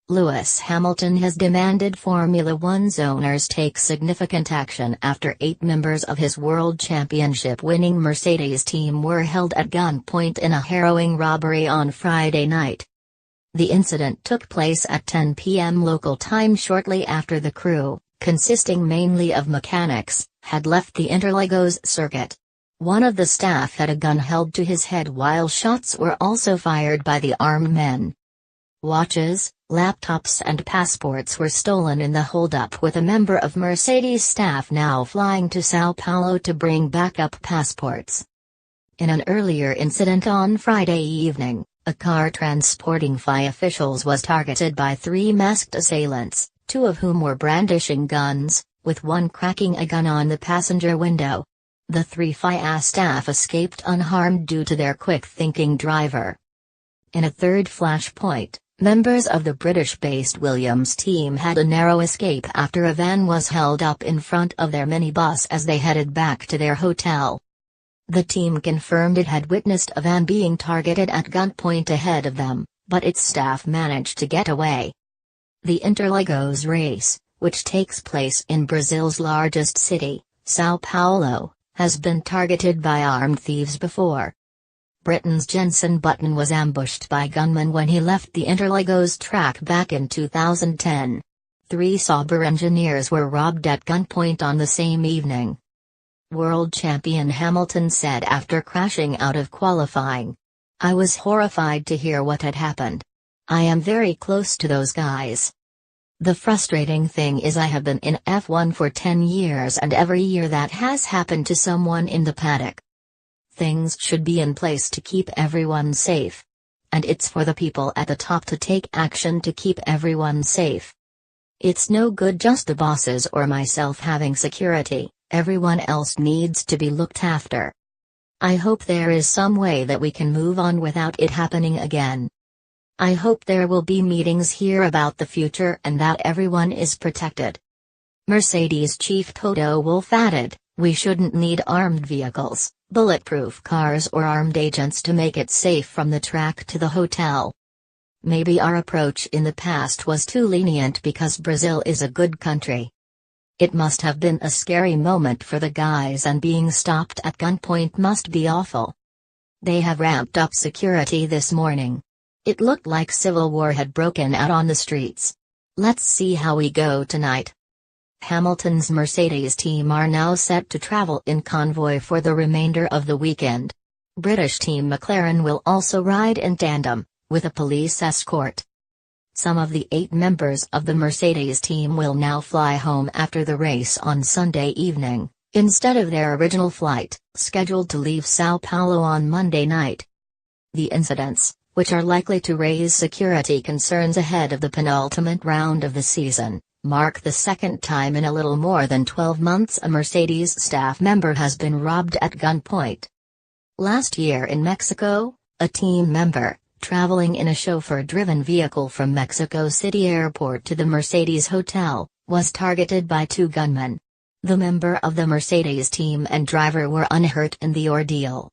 Lewis Hamilton has demanded Formula One's owners take significant action after 8 members of his World Championship-winning Mercedes team were held at gunpoint in a harrowing robbery on Friday night. The incident took place at 10 p.m. local time shortly after the crew, consisting mainly of mechanics, had left the Interlagos circuit. One of the staff had a gun held to his head while shots were also fired by the armed men. Watches, laptops and passports were stolen in the holdup, with a member of Mercedes staff now flying to São Paulo to bring backup passports. In an earlier incident on Friday evening, a car transporting FI officials was targeted by 3 masked assailants, 2 of whom were brandishing guns, with one cracking a gun on the passenger window. The 3 FI staff escaped unharmed due to their quick-thinking driver. In a third flashpoint, members of the British-based Williams team had a narrow escape after a van was held up in front of their minibus as they headed back to their hotel. The team confirmed it had witnessed a van being targeted at gunpoint ahead of them, but its staff managed to get away. The Interlagos race, which takes place in Brazil's largest city, São Paulo, has been targeted by armed thieves before. Britain's Jenson Button was ambushed by gunmen when he left the Interlagos track back in 2010. 3 Sauber engineers were robbed at gunpoint on the same evening. World champion Hamilton said after crashing out of qualifying, "I was horrified to hear what had happened. I am very close to those guys. The frustrating thing is I have been in F1 for 10 years and every year that has happened to someone in the paddock. Things should be in place to keep everyone safe. And it's for the people at the top to take action to keep everyone safe. It's no good just the bosses or myself having security, everyone else needs to be looked after. I hope there is some way that we can move on without it happening again. I hope there will be meetings here about the future and that everyone is protected." Mercedes chief Toto Wolff added, "We shouldn't need armed vehicles, bulletproof cars or armed agents to make it safe from the track to the hotel. Maybe our approach in the past was too lenient because Brazil is a good country. It must have been a scary moment for the guys, and being stopped at gunpoint must be awful. They have ramped up security this morning. It looked like civil war had broken out on the streets. Let's see how we go tonight." Hamilton's Mercedes team are now set to travel in convoy for the remainder of the weekend. British team McLaren will also ride in tandem, with a police escort. Some of the 8 members of the Mercedes team will now fly home after the race on Sunday evening, instead of their original flight, scheduled to leave São Paulo on Monday night. The incidents, which are likely to raise security concerns ahead of the penultimate round of the season, mark the second time in a little more than 12 months a Mercedes staff member has been robbed at gunpoint. Last year in Mexico, a team member, traveling in a chauffeur-driven vehicle from Mexico City Airport to the Mercedes hotel, was targeted by 2 gunmen. The member of the Mercedes team and driver were unhurt in the ordeal.